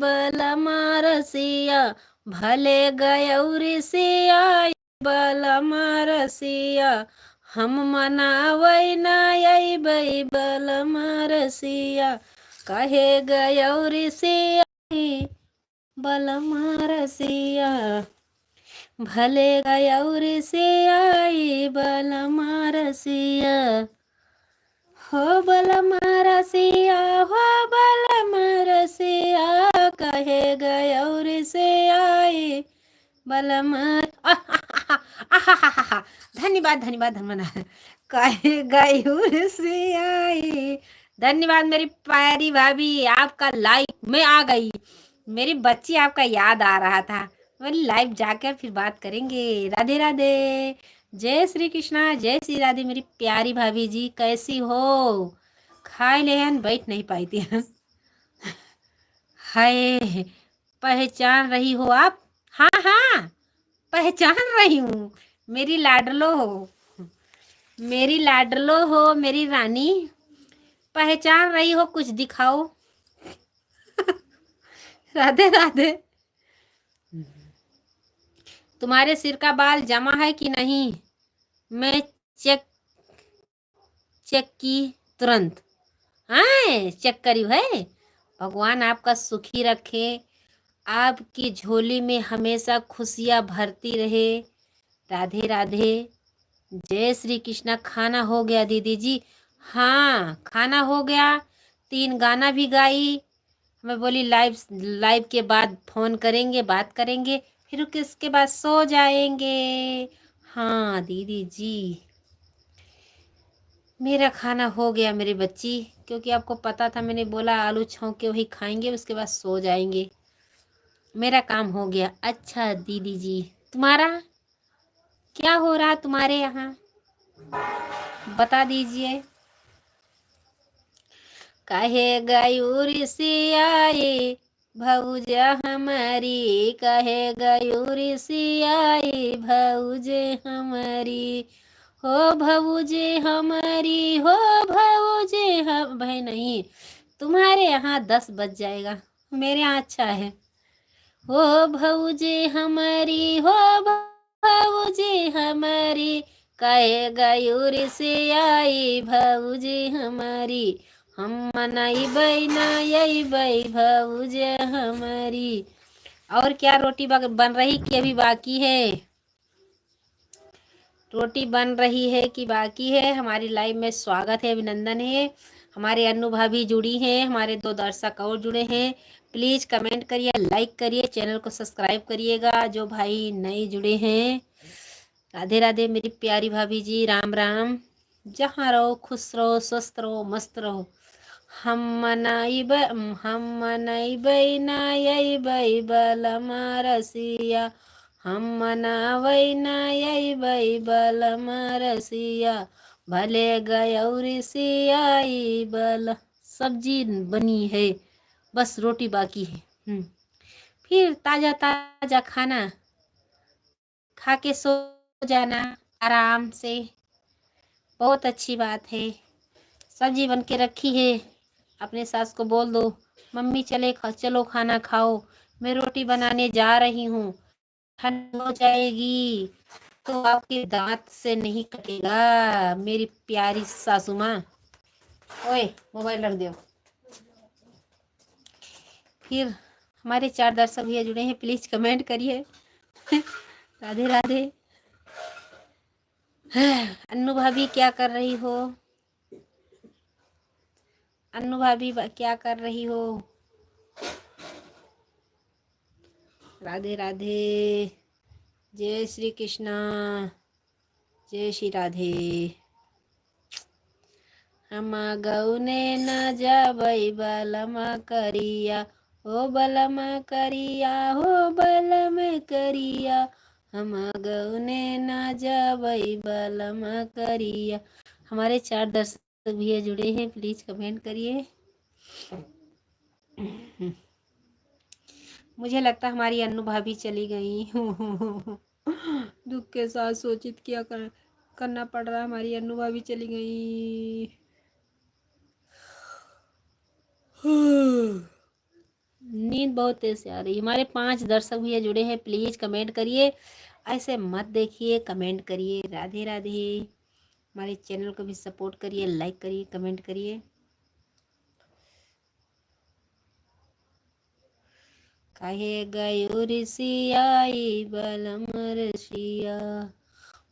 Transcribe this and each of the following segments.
बलमा रसिया, भले गयौरी से आई बलमा रसिया, हम मनावै न अइबै बलमा रसिया, कहे गयौरी से आई बलमा रसिया, भले गयौरी से आई बलमा रसिया, हो बलमा रसिया, हो बलमा रसिया, कहे गयौरी से आई बलमा। धन्यवाद धन्यवाद धन्यवाद। कहे गयौरी से आई। धन्यवाद मेरी प्यारी भाभी, आपका लाइक में आ गई। मेरी बच्ची आपका याद आ रहा था, बोली लाइव जाकर फिर बात करेंगे। राधे राधे, जय श्री कृष्णा, जय श्री राधे। मेरी प्यारी भाभी जी कैसी हो? खाए लेहन बैठ नहीं पाई थी। हाय, पहचान रही हो आप? हाँ हाँ, पहचान रही हूँ। मेरी लाडलो हो, मेरी लाडलो हो, मेरी रानी। पहचान रही हो, कुछ दिखाओ। राधे राधे। तुम्हारे सिर का बाल जमा है कि नहीं? मैं चेक चेक की तुरंत। हाँ, चेक करी है। भगवान आपका सुखी रखे, आपकी झोली में हमेशा खुशियाँ भरती रहे। राधे राधे, जय श्री कृष्णा। खाना हो गया दीदी जी? हाँ, खाना हो गया। 3 गाना भी गाई। मैं बोली लाइव लाइव के बाद फोन करेंगे, बात करेंगे, फिर उसके बाद सो जाएंगे। हाँ दीदी जी, मेरा खाना हो गया मेरी बच्ची, क्योंकि आपको पता था, मैंने बोला आलू छौंक के वही खाएंगे, उसके बाद सो जाएंगे। मेरा काम हो गया। अच्छा दीदी जी, तुम्हारा क्या हो रहा तुम्हारे यहाँ, बता दीजिए। कहे गयूरी से आए भौजा हमारी, कहे गयूरी से आई भौजे हमारी, हो भौजे हमारी, हो भौजे हम। भाई नहीं, तुम्हारे यहाँ 10 बज जाएगा, मेरे यहाँ अच्छा है। हो भौजे हमारी, हो भौजे हमारी, कहे गयूरी से आई भौजे हमारी, हम मनाइबै न अइबै भौजे हमारी। और क्या रोटी बन रही कि अभी बाकी है? रोटी बन रही है कि बाकी है? हमारी लाइव में स्वागत है, अभिनंदन है। हमारे अन्नू भाभी जुड़ी हैं, हमारे 2 दर्शक और जुड़े हैं। प्लीज़ कमेंट करिए, लाइक करिए, चैनल को सब्सक्राइब करिएगा जो भाई नए जुड़े हैं। राधे राधे मेरी प्यारी भाभी जी, राम राम। जहाँ रहो खुश रहो, स्वस्थ रहो, मस्त रहो। हम मनाइबै न अइबै बलमा रसिया, हम मनावै न अइबै बलमा रसिया, भले गयौरी से आई बल। सब्जी बनी है, बस रोटी बाकी है। फिर ताज़ा ताज़ा खाना खा के सो जाना आराम से। बहुत अच्छी बात है। सब्जी बन के रखी है, अपने सास को बोल दो मम्मी चलो खाना खाओ, मैं रोटी बनाने जा रही हूँ। ठंड हो जाएगी तो आपके दांत से नहीं कटेगा मेरी प्यारी सासू माँ। ओए मोबाइल रख दो। फिर हमारे 4 दर्शक भैया जुड़े हैं, प्लीज कमेंट करिए। राधे राधे। अन्नू भाभी क्या कर रही हो? अन्नू भाभी क्या कर रही हो? राधे राधे, जय श्री कृष्णा, जय श्री राधे। हम गौने न जाबै बलमा करिया, हो बलमा करिया, हो बलम करिया, हम गौने न जाबै बलमा करिया। हमारे 4 दर्शक भैया जुड़े हैं, प्लीज कमेंट करिए। मुझे लगता हमारी अन्नू भाभी चली गई। दुख के साथ सोचित क्या करना पड़ रहा, हमारी अन्नू भाभी चली गई। नींद बहुत तेज से आ रही है। हमारे 5 दर्शक भैया जुड़े हैं, प्लीज कमेंट करिए, ऐसे मत देखिए, कमेंट करिए। राधे राधे। हमारे चैनल को भी सपोर्ट करिए, लाइक करिए, कमेंट करिए। काहे गयो ऋषियाई बलम रसिया,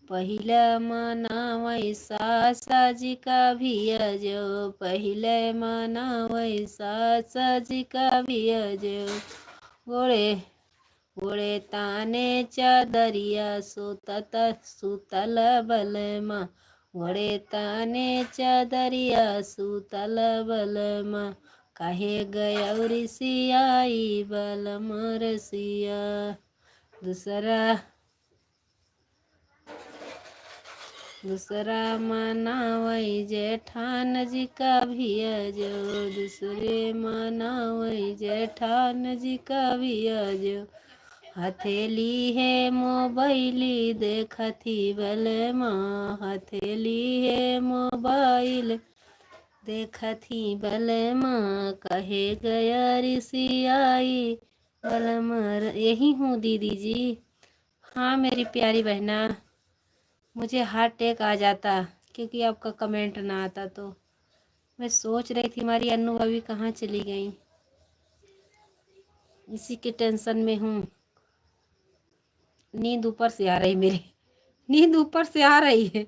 पहिले मनावै साजी का भिया जो, पहिले मनावै साजी का भिया जो। गोड़े गोड़े ताने चादरिया सुतल बलमा, गोड़े ताने चादरिया सुतल बलमा, काहे गया ऋषियाई बलम रसिया। दूसरा मनावै जेठान जी का भिया जो, दूसरे मनावै जेठान जी का भिया जो। हथेली है मोबाइली देखती बलमा, हथेली है मोबाइल देखती बलमा, कहे गया ऋषियाई बलम। यही हूँ दीदी जी। हाँ मेरी प्यारी बहना, मुझे हार्ट अटैक आ जाता क्योंकि आपका कमेंट ना आता। तो मैं सोच रही थी हमारी अन्नू भाभी कहाँ चली गई, इसी के टेंशन में हूँ। नींद ऊपर से आ रही, मेरी नींद ऊपर से आ रही है।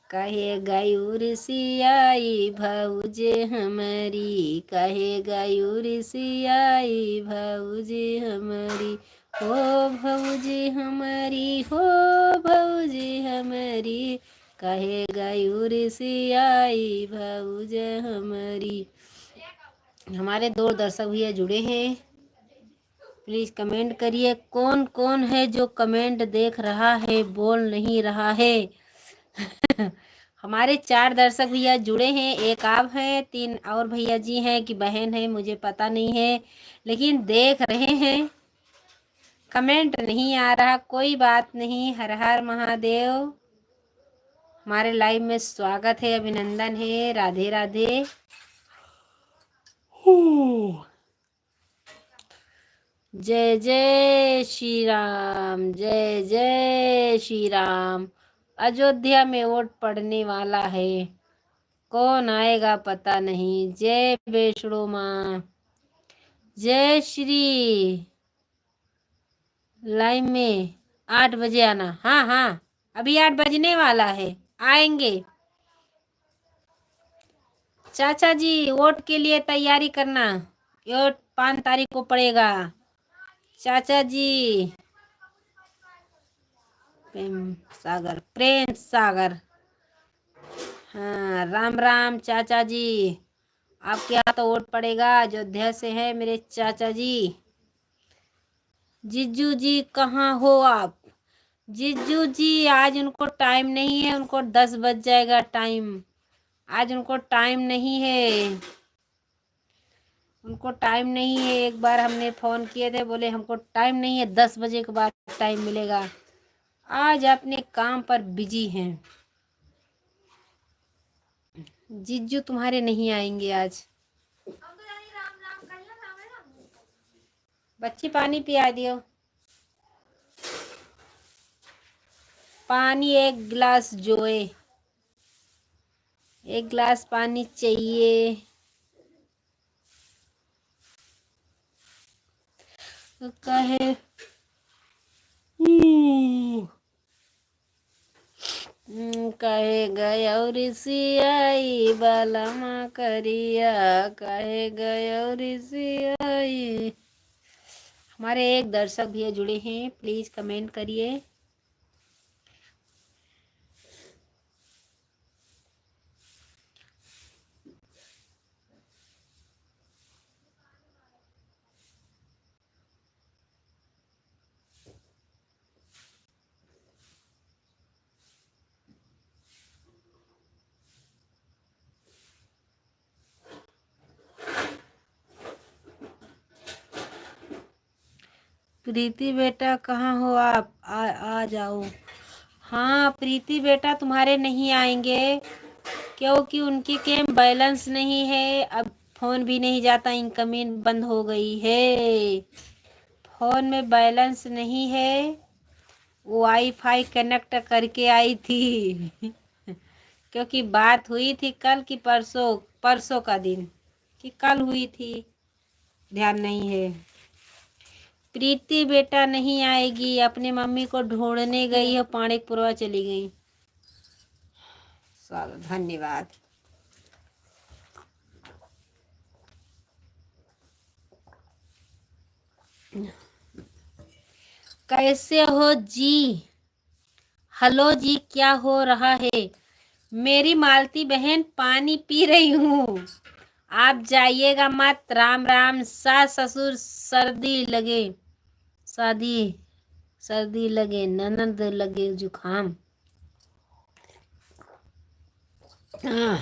कहे गयू ऋषियाई भाऊजे हमारी, कहे गयू ऋषियाई भाऊजे हमारी, हो भाऊजी हमारी, हो भाऊजी हमारी, कहे गयू ऋषियाई भाऊजे हमारी। हमारे 2 दर्शक भैया जुड़े हैं, प्लीज कमेंट करिए। कौन कौन है जो कमेंट देख रहा है, बोल नहीं रहा है? हमारे 4 दर्शक भैया जुड़े हैं, एक आप हैं, 3 और भैया जी हैं कि बहन है, मुझे पता नहीं है, लेकिन देख रहे हैं। कमेंट नहीं आ रहा, कोई बात नहीं। हर हर महादेव। हमारे लाइव में स्वागत है, अभिनंदन है। राधे राधे। जय जय श्री राम, जय जय श्री राम। अयोध्या में वोट पड़ने वाला है, कौन आएगा पता नहीं। जय वैष्णो माँ, जय श्री। लाइव में 8 बजे आना। हाँ हाँ, अभी 8 बजने वाला है, आएंगे। चाचा जी वोट के लिए तैयारी करना, वोट 5 तारीख को पड़ेगा। चाचा जी प्रेम सागर, हाँ राम राम चाचा जी। आपके यहाँ तो वोट पड़ेगा, अयोध्या से है मेरे चाचा जी। जीजू जी कहाँ हो आप? जीजू जी आज उनको टाइम नहीं है, उनको 10 बज जाएगा टाइम। आज उनको टाइम नहीं है, उनको टाइम नहीं है। एक बार हमने फ़ोन किए थे, बोले हमको टाइम नहीं है, 10 बजे के बाद टाइम मिलेगा। आज अपने काम पर बिजी हैं। जीजू तुम्हारे नहीं आएंगे आज। बच्ची पानी पिया दियो, पानी 1 गिलास जोए, 1 गिलास पानी चाहिए। कहे कहे गया ऋषियाई बालमा करिया, कहे गया ऋषियाई। हमारे एक दर्शक भैया जुड़े हैं, प्लीज कमेंट करिए। प्रीति बेटा कहाँ हो आप? आ जाओ। हाँ प्रीति बेटा तुम्हारे नहीं आएंगे क्योंकि उनकी गेम बैलेंस नहीं है। अब फोन भी नहीं जाता, इनकमिंग बंद हो गई है। फोन में बैलेंस नहीं है, वाईफाई कनेक्ट करके आई थी क्योंकि बात हुई थी कल की परसों, परसों का दिन कि कल हुई थी, ध्यान नहीं है। प्रीति बेटा नहीं आएगी, अपनी मम्मी को ढूंढने गई है, पाणिकपुरवा चली गई। चलो धन्यवाद। कैसे हो जी? हेलो जी, क्या हो रहा है? मेरी मालती बहन पानी पी रही हूँ, आप जाइएगा मत। राम राम। सास ससुर सर्दी लगे, सर्दी लगे, ननद लगे जुखाम। हाँ,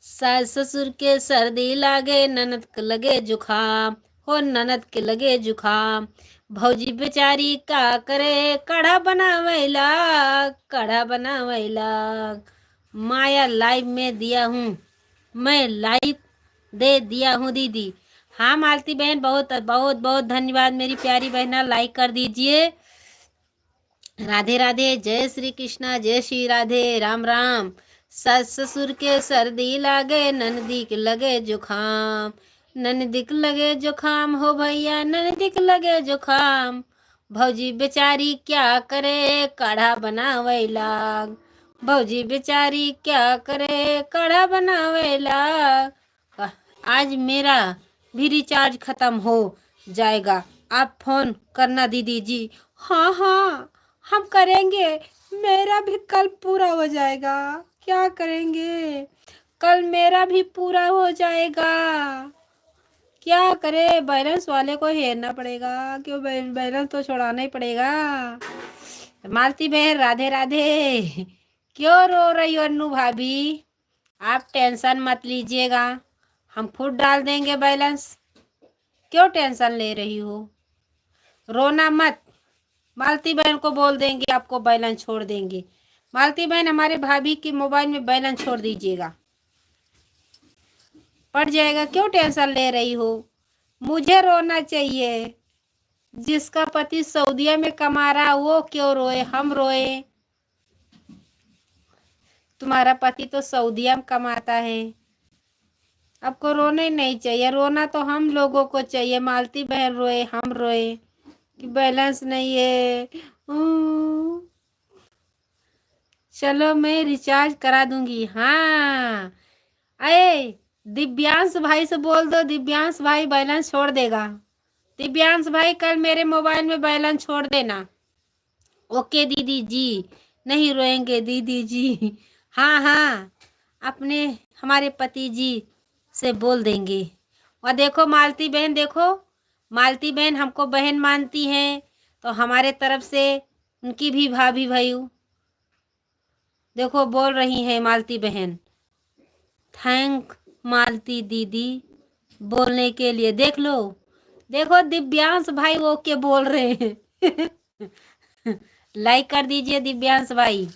सास ससुर के सर्दी लागे, ननद के लगे जुखाम, हो ननद के लगे जुखाम। भौजी बेचारी का करे, कढ़ा बनावेला, कढ़ा बनावेला। माया लाइव में दिया हूँ, मैं लाइव दे दिया हूँ दीदी। हाँ मालती बहन, बहुत बहुत बहुत धन्यवाद मेरी प्यारी बहना, लाइक कर दीजिए। राधे राधे, जय श्री कृष्णा, जय श्री राधे, राम राम। सास ससुर के सर्दी लागे, ननदी के लगे जुखाम, ननदी के लगे जुखाम, हो भैया ननदी के लगे जुखाम। भौजी बेचारी क्या करे, काढ़ा बनावे लाग, भौजी बेचारी क्या करे, काढ़ा बनावे लाग। आज मेरा भी रिचार्ज खत्म हो जाएगा, आप फोन करना दीदी जी। हाँ हाँ हम करेंगे, मेरा भी कल पूरा हो जाएगा। क्या करेंगे, कल मेरा भी पूरा हो जाएगा। क्या करे, बैलेंस वाले को हेरना पड़ेगा, क्यों बैलेंस तो छोड़ाना ही पड़ेगा। मालती बहन राधे राधे। क्यों रो रही हो अन्नू भाभी? आप टेंशन मत लीजिएगा, हम खुद डाल देंगे बैलेंस। क्यों टेंशन ले रही हो? रोना मत, मालती बहन को बोल देंगे, आपको बैलेंस छोड़ देंगे। मालती बहन हमारे भाभी की मोबाइल में बैलेंस छोड़ दीजिएगा, पड़ जाएगा। क्यों टेंशन ले रही हो? मुझे रोना चाहिए, जिसका पति सऊदीया में कमा रहा वो क्यों रोए, हम रोए? तुम्हारा पति तो सऊदीया में कमाता है, आपको रोना ही नहीं चाहिए। रोना तो हम लोगों को चाहिए, मालती बहन रोए हम रोए कि बैलेंस नहीं है। चलो मैं रिचार्ज करा दूंगी। हाँ, अरे दिव्यांश भाई से बोल दो, दिव्यांश भाई बैलेंस छोड़ देगा। दिव्यांश भाई कल मेरे मोबाइल में बैलेंस छोड़ देना। ओके दीदी जी, नहीं रोएंगे दीदी जी। हाँ हाँ, अपने हमारे पति जी से बोल देंगे। और देखो मालती बहन, देखो मालती बहन हमको बहन मानती हैं, तो हमारे तरफ से उनकी भी भाभी भाई देखो बोल रही हैं मालती बहन। थैंक मालती दीदी बोलने के लिए। देख लो, देखो दिव्यांश भाई वो के बोल रहे हैं। लाइक कर दीजिए दिव्यांश भाई।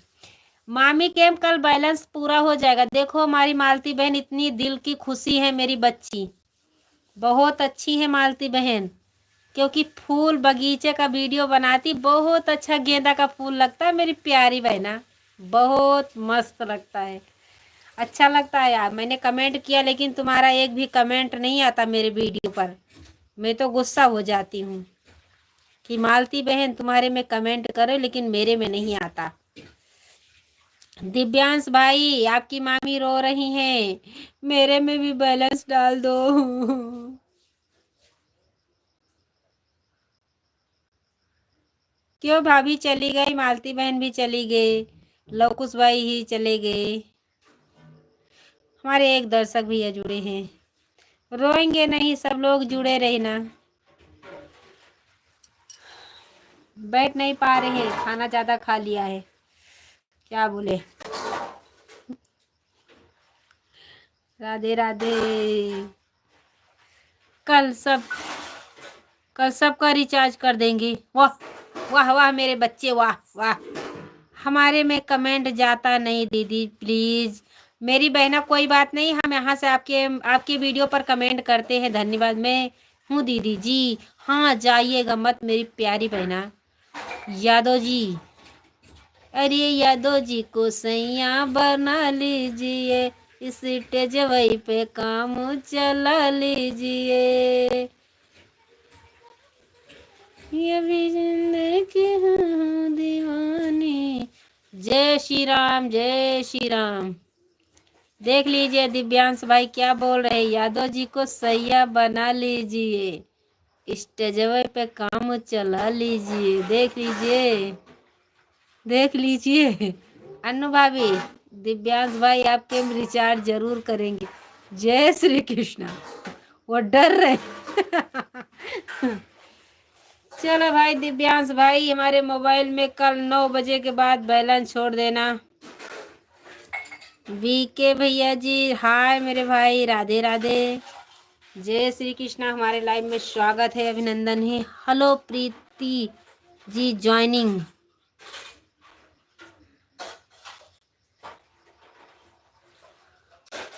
मामी केम कल बैलेंस पूरा हो जाएगा। देखो हमारी मालती बहन, इतनी दिल की खुशी है मेरी बच्ची, बहुत अच्छी है मालती बहन, क्योंकि फूल बगीचे का वीडियो बनाती, बहुत अच्छा गेंदा का फूल लगता है मेरी प्यारी बहना, बहुत मस्त लगता है, अच्छा लगता है यार। मैंने कमेंट किया लेकिन तुम्हारा एक भी कमेंट नहीं आता मेरे वीडियो पर, मैं तो गुस्सा हो जाती हूँ कि मालती बहन तुम्हारे में कमेंट करो लेकिन मेरे में नहीं आता। दिव्यांश भाई आपकी मामी रो रही हैं, मेरे में भी बैलेंस डाल दो। क्यों भाभी चली गई, मालती बहन भी चली गई, लवकुश भाई ही चले गए, हमारे एक दर्शक भैया जुड़े हैं। रोएंगे नहीं, सब लोग जुड़े रहना। बैठ नहीं पा रहे हैं, खाना ज्यादा खा लिया है, क्या बोले। राधे राधे। कल सबका रिचार्ज कर देंगे। वाह वाह वाह मेरे बच्चे, वाह वाह। हमारे में कमेंट जाता नहीं दीदी, प्लीज मेरी बहना कोई बात नहीं, हम यहाँ से आपके आपके वीडियो पर कमेंट करते हैं। धन्यवाद। मैं हूँ दीदी जी। हाँ जाइएगा मत मेरी प्यारी बहना। यादव जी, अरे यादव जी को सैया बना लीजिए, इस टेजवई पे काम चला लीजिए। ये भी जिंदगी हूँ दीवानी। जय श्री राम, जय श्री राम। देख लीजिए दिव्यांश भाई क्या बोल रहे हैं, यादव जी को सैया बना लीजिए, स्टेजवे पे काम चला लीजिए। देख लीजिए, देख लीजिए। अन्नू भाभी, दिव्यांश भाई आपके रिचार्ज जरूर करेंगे। जय श्री कृष्णा। वो डर रहे। चलो भाई दिव्यांश भाई, हमारे मोबाइल में कल 9 बजे के बाद बैलेंस छोड़ देना। वीके भैया जी हाय मेरे भाई, राधे राधे। जय श्री कृष्णा। हमारे लाइव में स्वागत है, अभिनंदन है। Hello Preeti ji joining.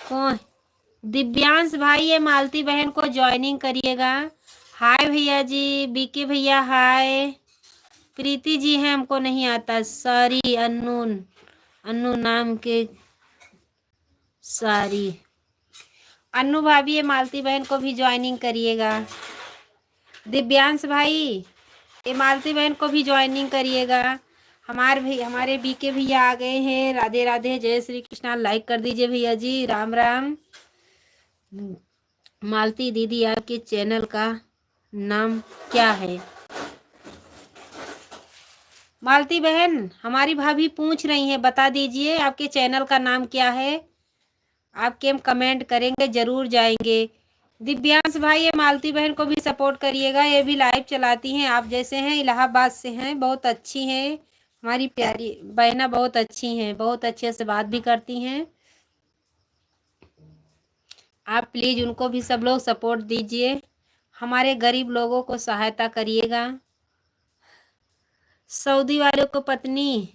कौन? दिव्यांश भाई ये मालती बहन को ज्वाइनिंग करिएगा। हाय भैया जी, बीके भैया हाय। प्रीति जी है, हमको नहीं आता, सॉरी। अन्नू नाम के सॉरी। अन्नू भाभी ये मालती बहन को भी ज्वाइनिंग करिएगा। दिव्यांश भाई ये मालती बहन को भी ज्वाइनिंग करिएगा। हमारे बीके भैया आ गए हैं। राधे राधे, जय श्री कृष्णा। लाइक कर दीजिए भैया जी, राम राम। मालती दीदी आपके चैनल का नाम क्या है? मालती बहन हमारी भाभी पूछ रही हैं, बता दीजिए आपके चैनल का नाम क्या है। आपके हम कमेंट करेंगे, जरूर जाएंगे। दिव्यांश भाई ये मालती बहन को भी सपोर्ट करिएगा, ये भी लाइव चलाती हैं आप जैसे हैं, इलाहाबाद से हैं, बहुत अच्छी हैं। हमारी प्यारी बहना बहुत अच्छी हैं, बहुत अच्छे से बात भी करती हैं। आप प्लीज़ उनको भी सब लोग सपोर्ट दीजिए, हमारे गरीब लोगों को सहायता करिएगा। सऊदी वाले को पत्नी,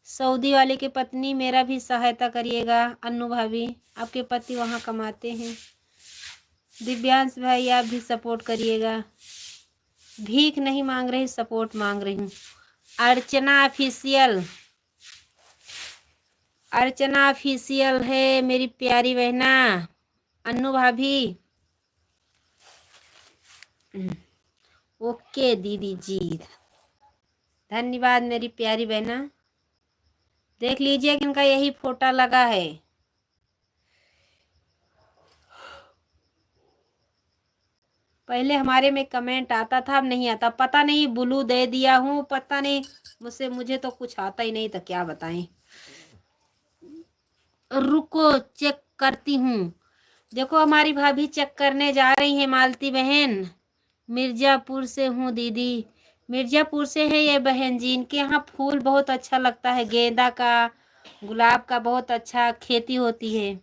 सऊदी वाले की पत्नी मेरा भी सहायता करिएगा। अन्नू भाभी आपके पति वहाँ कमाते हैं। दिव्यांश भाई आप भी सपोर्ट करिएगा। भीख नहीं मांग रही, सपोर्ट मांग रही हूँ। अर्चना ऑफिशियल, अर्चना ऑफिशियल है मेरी प्यारी बहना। अन्नू भाभी ओके दीदी जी, धन्यवाद मेरी प्यारी बहना। देख लीजिए कि इनका यही फोटो लगा है। पहले हमारे में कमेंट आता था, अब नहीं आता, पता नहीं ब्लू दे दिया हूँ, पता नहीं मुझे तो कुछ आता ही नहीं, तो क्या बताएं। रुको चेक करती हूँ। देखो हमारी भाभी चेक करने जा रही है। मालती बहन मिर्जापुर से हूँ दीदी, मिर्जापुर से है ये बहन जी। इनके यहाँ फूल बहुत अच्छा लगता है, गेंदा का, गुलाब का बहुत अच्छा खेती होती है।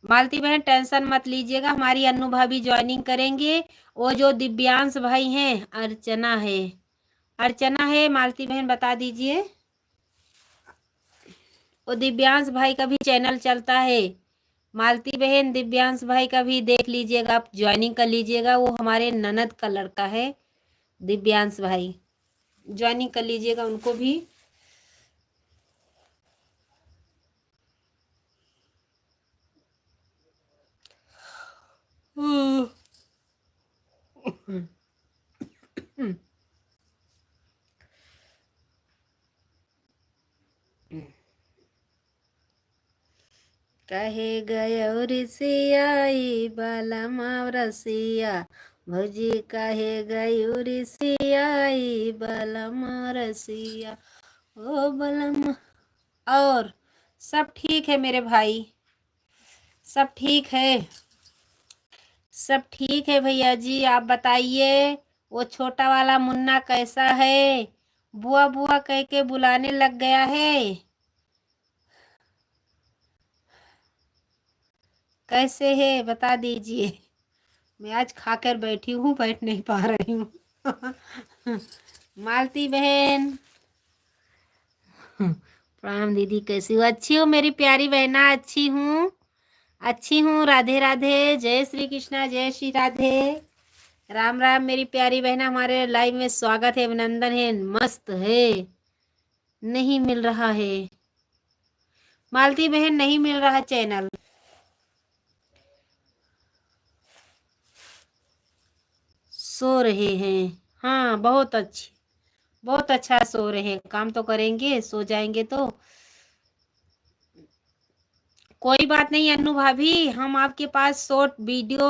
मालती बहन टेंशन मत लीजिएगा, हमारी अन्नू भाभी ज्वाइनिंग करेंगे। वो जो दिव्यांश भाई हैं अर्चना है, अर्चना है। मालती बहन बता दीजिए, वो दिव्यांश भाई का भी चैनल चलता है। मालती बहन दिव्यांश भाई का भी देख लीजिएगा, आप ज्वाइनिंग कर लीजिएगा। वो हमारे ननद का लड़का है दिव्यांश भाई, ज्वाइनिंग कर लीजिएगा उनको भी। कहे गौर सियाई बाला मावरसिया, भौजी कहे गौर सियाई बाला मावरसिया, ओ बलम। और सब ठीक है मेरे भाई, सब ठीक है, सब ठीक है भैया जी। आप बताइए वो छोटा वाला मुन्ना कैसा है? बुआ बुआ कह के बुलाने लग गया है, कैसे है बता दीजिए। मैं आज खाकर बैठी हूँ, बैठ नहीं पा रही हूँ। मालती बहन प्रणाम दीदी, कैसी हो? अच्छी हो मेरी प्यारी बहना, अच्छी हूँ, अच्छी हूँ। राधे राधे, जय श्री कृष्णा, जय श्री राधे। राम राम मेरी प्यारी बहना, हमारे लाइव में स्वागत है, अभिनंदन है। मस्त है, नहीं मिल रहा है मालती बहन, नहीं मिल रहा चैनल। सो रहे हैं? हाँ, बहुत अच्छी, बहुत अच्छा सो रहे हैं। काम तो करेंगे, सो जाएंगे तो कोई बात नहीं। अन्नू भाभी, हम आपके पास शॉर्ट वीडियो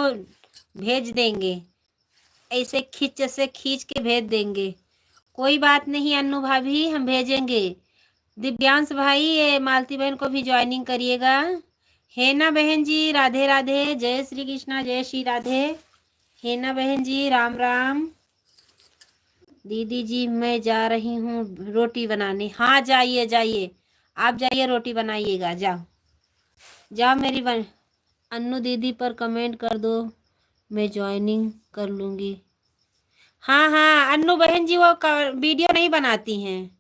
भेज देंगे, ऐसे खींच से खींच के भेज देंगे। कोई बात नहीं अन्नू भाभी, हम भेजेंगे। दिव्यांश भाई, ये मालती बहन को भी ज्वाइनिंग करिएगा। हेना बहन जी, राधे राधे, जय श्री कृष्णा, जय श्री राधे। हेना बहन जी, राम राम। दीदी जी, मैं जा रही हूँ रोटी बनाने। हाँ, जाइए जाइए, आप जाइए, रोटी बनाइएगा। जाओ जाओ मेरी अन्नू दीदी पर कमेंट कर दो, मैं ज्वाइनिंग कर लूँगी। हाँ हाँ अन्नू बहन जी, वो वीडियो नहीं बनाती हैं।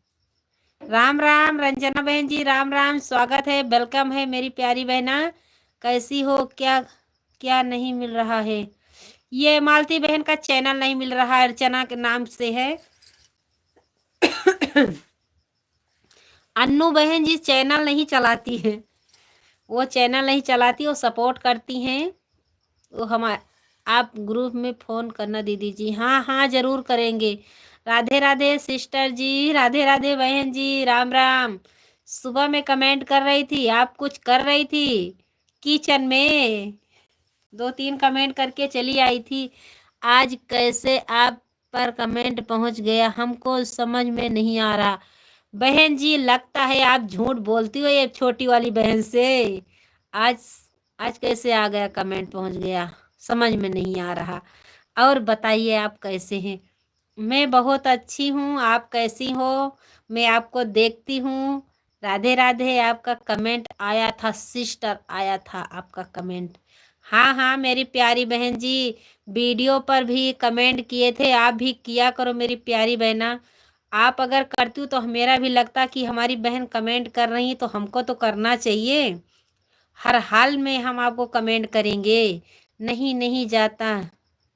राम राम रंजना बहन जी, राम राम, स्वागत है, वेलकम है मेरी प्यारी बहना। कैसी हो? क्या क्या नहीं मिल रहा है? ये मालती बहन का चैनल नहीं मिल रहा है, अर्चना के नाम से है। अन्नू बहन जी चैनल नहीं चलाती है, वो चैनल नहीं चलाती, वो सपोर्ट करती हैं। वो हमारे, आप ग्रुप में फ़ोन करना दीदी जी। हाँ हाँ, ज़रूर करेंगे। राधे राधे सिस्टर जी, राधे राधे बहन जी, राम राम। सुबह में कमेंट कर रही थी, आप कुछ कर रही थी किचन में, 2-3 कमेंट करके चली आई थी। आज कैसे आप पर कमेंट पहुंच गया, हमको समझ में नहीं आ रहा। बहन जी, लगता है आप झूठ बोलती हो ये छोटी वाली बहन से। आज आज कैसे आ गया, कमेंट पहुंच गया, समझ में नहीं आ रहा। और बताइए आप कैसे हैं? मैं बहुत अच्छी हूँ, आप कैसी हो? मैं आपको देखती हूँ। राधे राधे, आपका कमेंट आया था सिस्टर, आया था आपका कमेंट। हाँ हाँ मेरी प्यारी बहन जी, वीडियो पर भी कमेंट किए थे, आप भी किया करो मेरी प्यारी बहना। आप अगर करती हो तो मेरा भी लगता कि हमारी बहन कमेंट कर रही तो हमको तो करना चाहिए। हर हाल में हम आपको कमेंट करेंगे। नहीं नहीं जाता,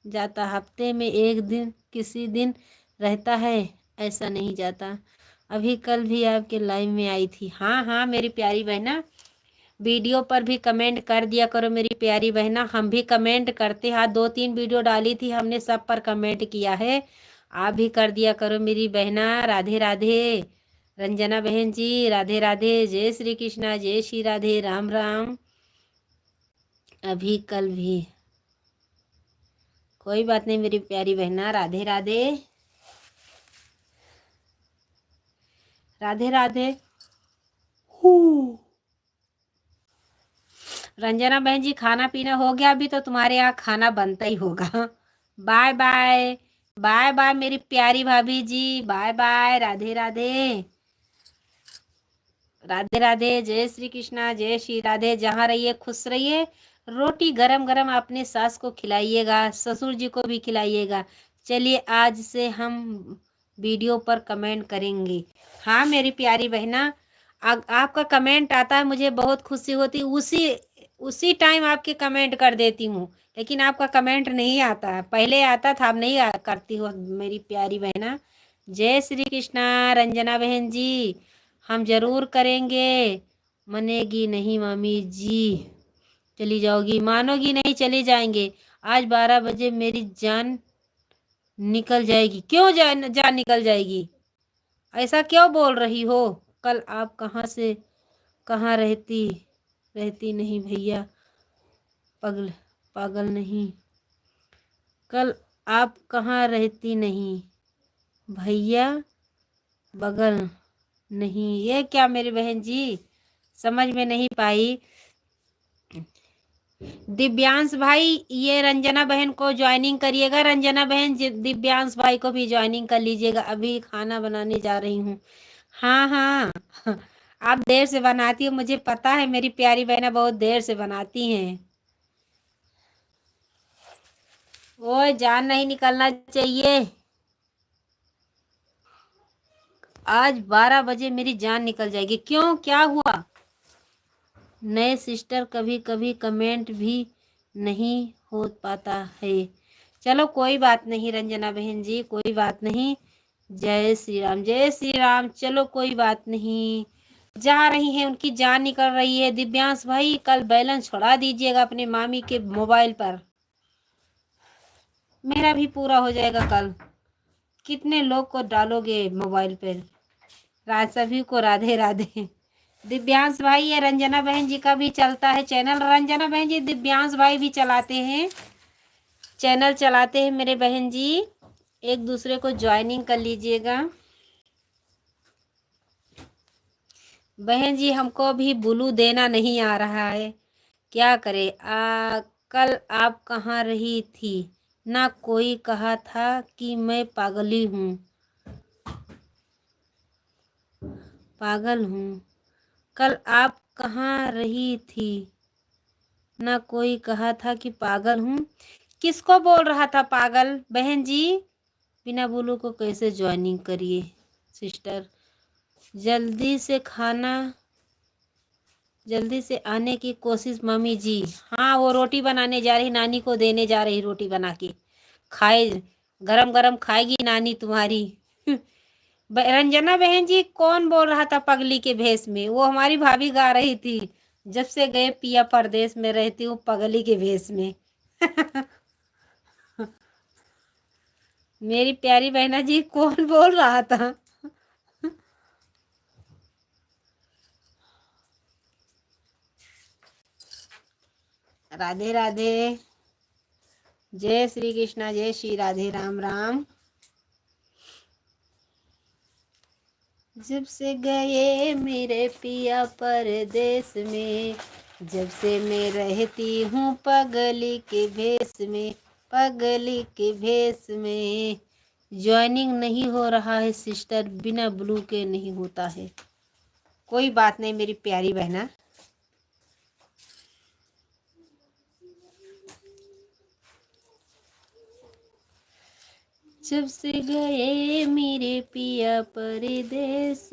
जाता हफ्ते में एक दिन, किसी दिन रहता है, ऐसा नहीं जाता। अभी कल भी आपके लाइव में आई थी। हाँ हाँ मेरी प्यारी बहना, वीडियो पर भी कमेंट कर दिया करो मेरी प्यारी बहना, हम भी कमेंट करते हैं। 2-3 वीडियो डाली थी हमने, सब पर कमेंट किया है, आप भी कर दिया करो मेरी बहना। राधे राधे रंजना बहन जी, राधे राधे, जय श्री कृष्णा, जय श्री राधे, राम राम। अभी कल भी, कोई बात नहीं मेरी प्यारी बहना। राधे राधे, राधे राधे। रंजना बहन जी, खाना पीना हो गया? अभी तो तुम्हारे यहाँ खाना बनता ही होगा। बाय बाय, बाय बाय मेरी प्यारी भाभी जी, बाय बाय, राधे राधे, राधे राधे, जय श्री कृष्णा, जय श्री राधे। जहाँ रहिए खुश रहिए। रोटी गरम गरम अपने सास को खिलाइएगा, ससुर जी को भी खिलाइएगा। चलिए आज से हम वीडियो पर कमेंट करेंगे। हाँ मेरी प्यारी बहना, आपका कमेंट आता है, मुझे बहुत खुशी होती, उसी उसी टाइम आपके कमेंट कर देती हूँ। लेकिन आपका कमेंट नहीं आता है, पहले आता था, अब नहीं करती हो मेरी प्यारी बहना। जय श्री कृष्णा रंजना बहन जी, हम ज़रूर करेंगे। मनेगी नहीं मामी जी, चली जाओगी? मानोगी नहीं, चली जाएंगे। आज 12 बजे मेरी जान निकल जाएगी। क्यों जान निकल जाएगी? ऐसा क्यों बोल रही हो? कल आप कहाँ से कहाँ रहती रहती नहीं भैया, पागल पागल नहीं। कल आप कहाँ रहती नहीं भैया, बगल नहीं। ये क्या मेरी बहन जी, समझ में नहीं पाई। दिव्यांश भाई, ये रंजना बहन को ज्वाइनिंग करिएगा। रंजना बहन दिव्यांश भाई को भी ज्वाइनिंग कर लीजिएगा। अभी खाना बनाने जा रही हूँ। हाँ हाँ, आप देर से बनाती हो, मुझे पता है मेरी प्यारी बहना बहुत देर से बनाती हैं। वो जान नहीं निकलना चाहिए। आज 12 बजे मेरी जान निकल जाएगी। क्यों, क्या हुआ? नए सिस्टर कभी कभी कमेंट भी नहीं हो पाता है। चलो कोई बात नहीं रंजना बहन जी, कोई बात नहीं। जय श्री राम, जय श्री राम। चलो कोई बात नहीं, जा रही हैं, उनकी जान निकल रही है। दिव्यांश भाई कल बैलेंस छोड़ा दीजिएगा अपने मामी के मोबाइल पर, मेरा भी पूरा हो जाएगा कल। कितने लोग को डालोगे मोबाइल पर? सभी को राधे राधे। दिव्यांश भाई, ये रंजना बहन जी का भी चलता है चैनल। रंजना बहन जी दिव्यांश भाई भी चलाते हैं, चैनल चलाते हैं मेरे बहन जी। एक दूसरे को ज्वाइनिंग कर लीजिएगा। बहन जी हमको भी ब्लू देना नहीं आ रहा है, क्या करे। कल आप कहाँ रही थी? ना कोई कहा था कि मैं पागली हूँ, पागल हूँ। कल आप कहाँ रही थी? ना कोई कहा था कि पागल हूँ। किसको बोल रहा था पागल? बहन जी बिना बोलो को कैसे ज्वाइनिंग करिए सिस्टर। जल्दी से खाना, जल्दी से आने की कोशिश मम्मी जी। हाँ वो रोटी बनाने जा रही, नानी को देने जा रही रोटी बना के। खाए, गरम गरम खाएगी नानी तुम्हारी। रंजना बहन जी कौन बोल रहा था पगली के भेष में? वो हमारी भाभी गा रही थी, जब से गए पिया परदेश में रहती हूँ पगली के भेष में। मेरी प्यारी बहना जी कौन बोल रहा था? राधे राधे, जय श्री कृष्णा, जय श्री राधे, राम राम। जब से गए मेरे पिया परदेश में, जब से मैं रहती हूँ पगली के भेष में, पगली के भेष में। ज्वाइनिंग नहीं हो रहा है सिस्टर, बिना ब्लू के नहीं होता है। कोई बात नहीं मेरी प्यारी बहना। जब से गए मेरे पिया परदेश,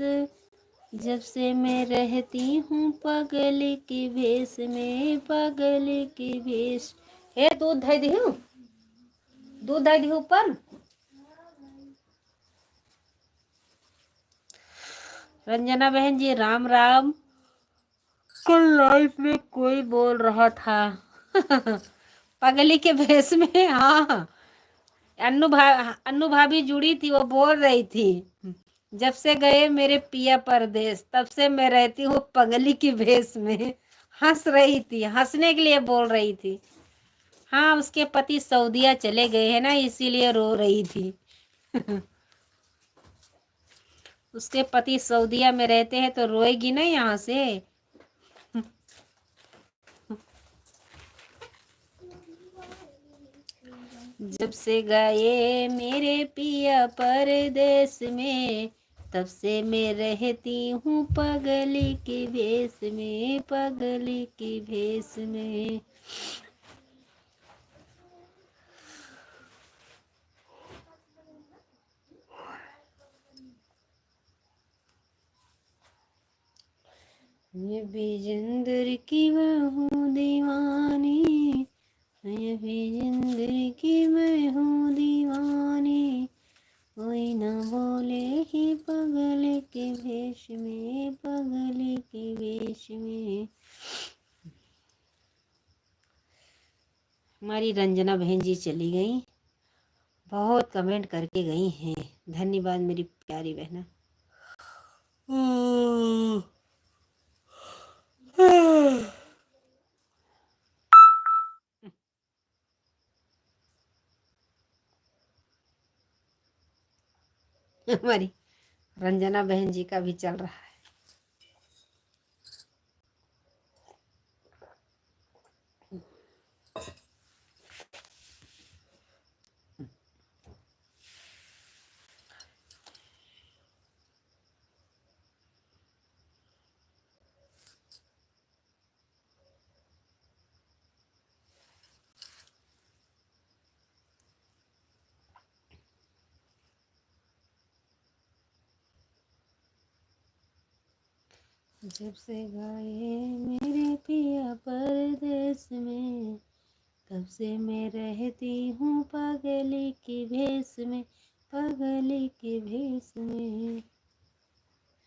जब से मैं रहती हूँ पगल के भेष में, पगल के भेष। हे दूध धै दिहूँ, दूध धै दिहूँ ऊपर। रंजना बहन जी राम राम। कल लाइफ में कोई बोल रहा था पगली के भेष में। हाँ अन्नू भाभी जुड़ी थी, वो बोल रही थी जब से गए मेरे पिया परदेश, तब से मैं रहती हूँ पगली की भेष में। हंस रही थी, हंसने के लिए बोल रही थी। हाँ उसके पति सऊदीया चले गए हैं ना, इसीलिए रो रही थी। उसके पति सऊदीया में रहते हैं तो रोएगी ना यहाँ से। जब से गए मेरे पिया परदेश में, तब से मैं रहती हूँ पगली के भेष में, पगली के भेष में। ये भी जिंदर की बहू दीवानी, ये भी जिंदर की मैं हूँ दीवानी। कोई न बोले ही पगल के भेष में, पगल के भेष में। हमारी रंजना बहन जी चली गई, बहुत कमेंट करके गई हैं। धन्यवाद मेरी प्यारी बहना। हमारी रंजना बहन जी का भी चल रहा है। जब से गए मेरे पिया परदेस में, तब से मैं रहती हूँ पागली की भेस में, पागली की भेस में।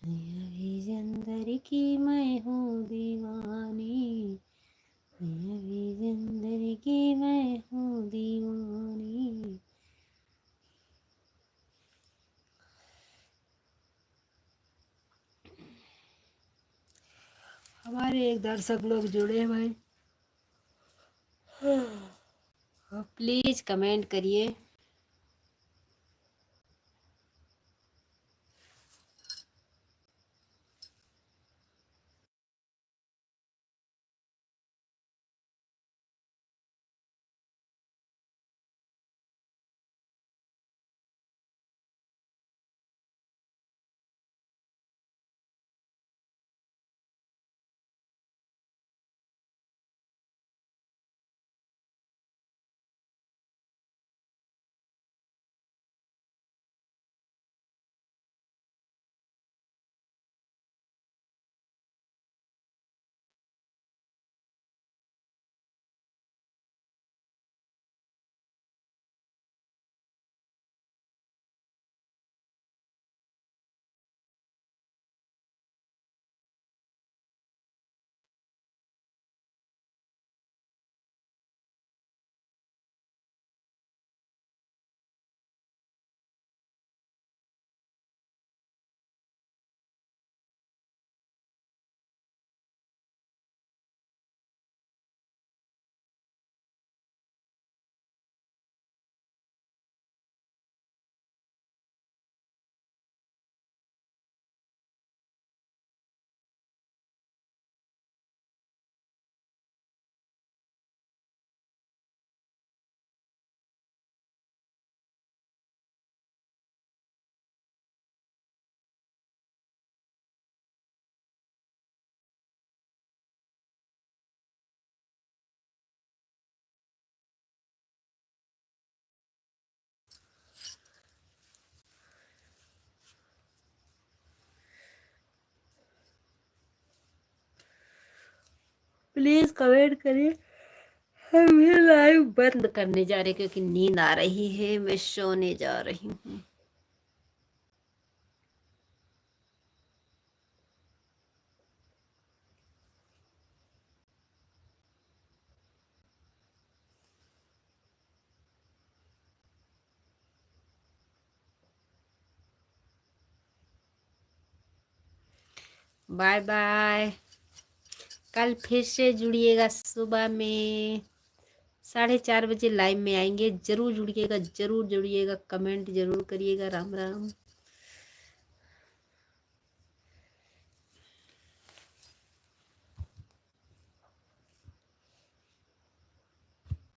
अभी जंदर की मैं हूँ दीवानी, अभी जंदर की मैं हूँ दीवानी। हमारे एक दर्शक लोग जुड़े हैं भाई, प्लीज कमेंट करिए। प्लीज कमेंट करिए। हम ये लाइव बंद करने जा रहे क्योंकि नींद आ रही है, मैं सोने जा रही हूँ। Bye bye. कल फिर से जुड़िएगा, सुबह में 4:30 बजे लाइव में आएंगे। जरूर जुड़िएगा, जरूर जुड़िएगा, कमेंट जरूर करिएगा। राम राम।